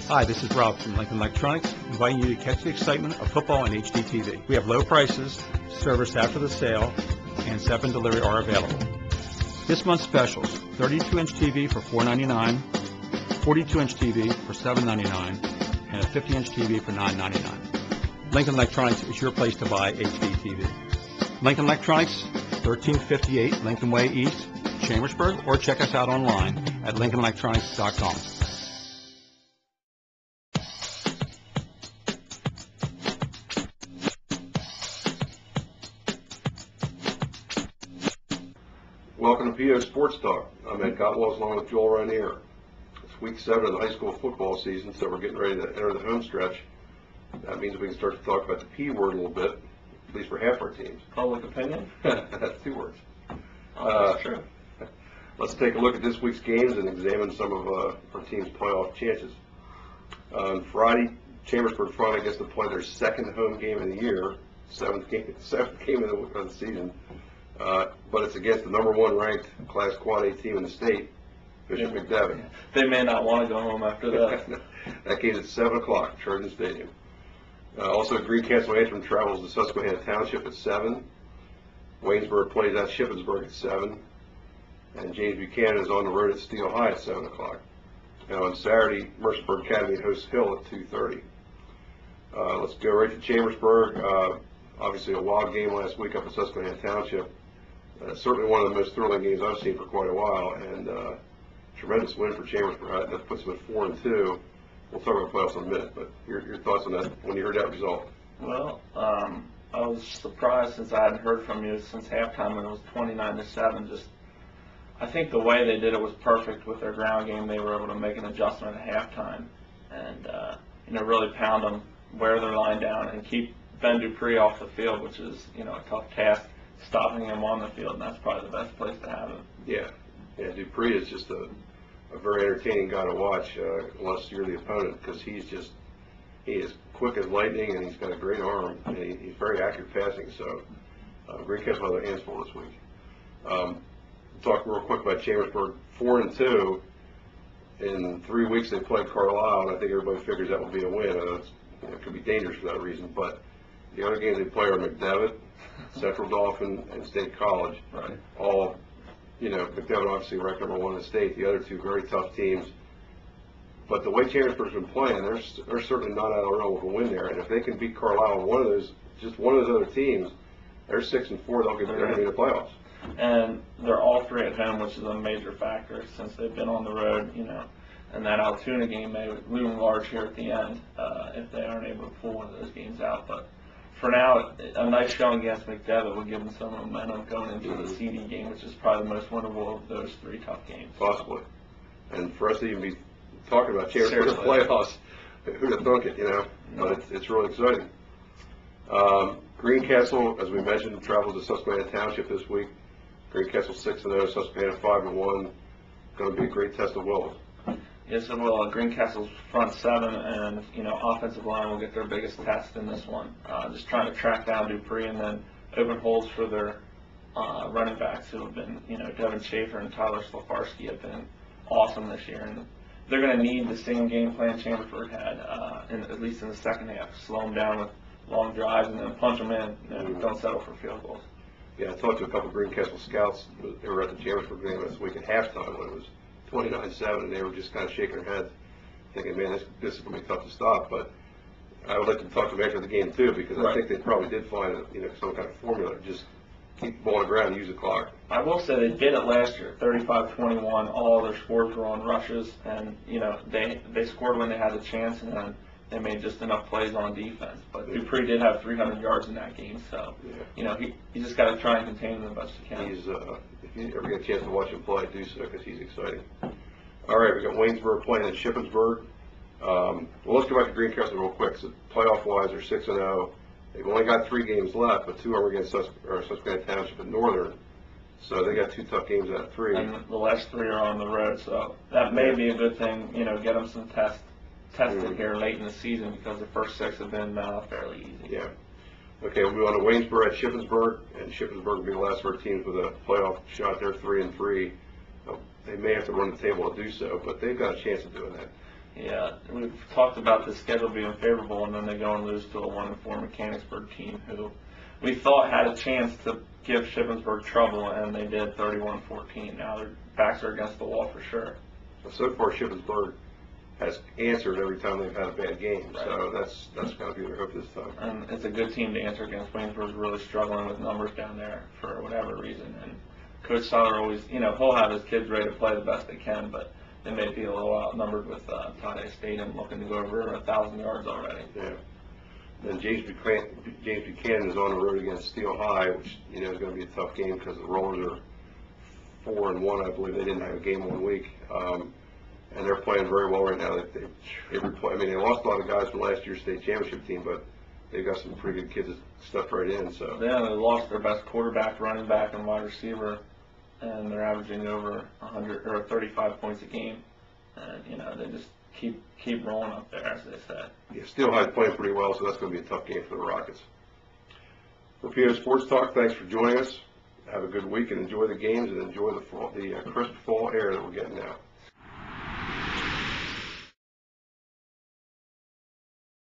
Hi, this is Rob from Lincoln Electronics, inviting you to catch the excitement of football on HDTV. We have low prices, service after the sale, and 7 delivery are available. This month's specials: 32-inch TV for $4.99, 42-inch TV for $7.99, and a 50-inch TV for $9.99. Lincoln Electronics is your place to buy HDTV. Lincoln Electronics, 1358 Lincoln Way East, Chambersburg, or check us out online at lincolnelectronics.com. Welcome to PO Sports Talk. I'm Ed Cotwell along with Joel Rainier. It's week 7 of the high school football season, so we're getting ready to enter the home stretch. That means we can start to talk about the P word a little bit, at least for half our teams. Public opinion? That's 2 words. That's true. Let's take a look at this week's games and examine some of our team's playoff chances. On Friday, Chambersburg finally gets to play their second home game of the year, seventh game of the season. But it's against the number 1 ranked Class Quad A team in the state, Bishop McDevitt. They may not want to go home after that. That game's at 7 o'clock, Trojan Stadium. Also, Greencastle Antrim travels to Susquehanna Township at 7. Waynesburg plays at Shippensburg at 7. And James Buchanan is on the road at Steel High at 7 o'clock. And on Saturday, Mercersburg Academy hosts Hill at 2:30. Let's go right to Chambersburg. Obviously, a wild game last week up at Susquehanna Township. Certainly one of the most thrilling games I've seen for quite a while, and tremendous win for Chambersburg. That puts them at 4-2. We'll talk about playoffs in a minute, but your thoughts on that when you heard that result? Well, I was surprised since I hadn't heard from you since halftime when it was 29-7. I think the way they did it was perfect with their ground game. They were able to make an adjustment at halftime and really pound them, wear their line down, and keep Ben Dupree off the field, which is a tough task, stopping him on the field, and that's probably the best place to have him. Yeah, Dupree is just a very entertaining guy to watch, unless you're the opponent, because he is quick as lightning, and he's got a great arm, and he's very accurate passing. So Greencastle have their hands full this week. Talk real quick about Chambersburg. 4-2 in 3 weeks. They played Carlisle, and I think everybody figures that will be a win. It could be dangerous for that reason, but the other games they play are McDevitt, Central Dauphin, and State College. Right. All, McDevitt obviously ranked number 1 in the state. The other 2 very tough teams. But the way Chambersburg's been playing, they're certainly not out of the realm of a win there. And if they can beat Carlisle in just one of those other teams, they're 6-4. They'll get there to be the playoffs. And they're all 3 at home, which is a major factor since they've been on the road. And that Altoona game may loom large here at the end if they aren't able to pull one of those games out. But for now, a nice showing against McDevitt would give them some momentum going into the CD game, which is probably the most winnable of those 3 tough games. Possibly. And for us to even be talking about Chambersburg in the playoffs, who'd have thunk it, But it's really exciting. Greencastle, as we mentioned, travels to Susquehanna Township this week. Greencastle 6-0, Susquehanna 5-1. Going to be a great test of wills. Yes, it will. Greencastle's front 7 and offensive line will get their biggest test in this one. Just trying to track down Dupree and then open holes for their running backs who have been, Devin Schaefer and Tyler Slafarski have been awesome this year, and they're going to need the same game plan Chambersburg had, at least in the second half. Slow them down with long drives and then punch them in. Don't settle for field goals. Yeah, I talked to a couple of Greencastle scouts. They were at the Chambersburg game last week at halftime when it was 29-7, and they were just kind of shaking their heads, thinking, man, this is going to be tough to stop. But I would like to talk to them after the game, too, because I think they probably did find some kind of formula. Just keep the ball on the ground and use the clock. I will say they did it last year, 35-21. All their scores were on rushes, and, they scored when they had the chance, and then they made just enough plays on defense. But Dupree did have 300 yards in that game, so, you just got to try and contain him the best you can. If you ever get a chance to watch him play, do so, because he's exciting. All right, we got Waynesburg playing at Shippensburg. Well, let's go back to Greencastle real quick. So playoff-wise, they're 6-0. They've only got 3 games left, but 2 are against Susquehanna Township and Northern. So they got 2 tough games out of 3. And the last 3 are on the road, so that may be a good thing, get them some tested here late in the season because the first 6 have been fairly easy. Yeah. Okay, we'll move on to Waynesburg at Shippensburg, and Shippensburg will be the last of our teams with a playoff shot. They're 3-3. They may have to run the table to do so, but they've got a chance of doing that. Yeah, we've talked about the schedule being favorable, and then they go and lose to a 1-4 Mechanicsburg team who we thought had a chance to give Shippensburg trouble, and they did 31-14. Now their backs are against the wall for sure. So far, Shippensburg has answered every time they've had a bad game, Right. So that's got to be their hope this time. And it's a good team to answer against. Waynesburg's really struggling with numbers down there for whatever reason. And Coach Seiler always, he'll have his kids ready to play the best they can, but they may be a little outnumbered with Today's Stadium looking to go over 1,000 yards already. Yeah. And James Buchanan is on the road against Steel High, which is going to be a tough game because the Rollers are 4-1. I believe they didn't have a game 1 week. And they're playing very well right now. They lost a lot of guys from last year's state championship team, but they've got some pretty good kids that stepped right in. So Yeah, they lost their best quarterback, running back, and wide receiver, and they're averaging over 100 or 35 points a game. And they just keep rolling up there, as they said. yeah, Steel High's playing pretty well, so that's going to be a tough game for the Rockets. For PO Sports Talk, thanks for joining us. Have a good week and enjoy the games and enjoy the crisp fall air that we're getting now.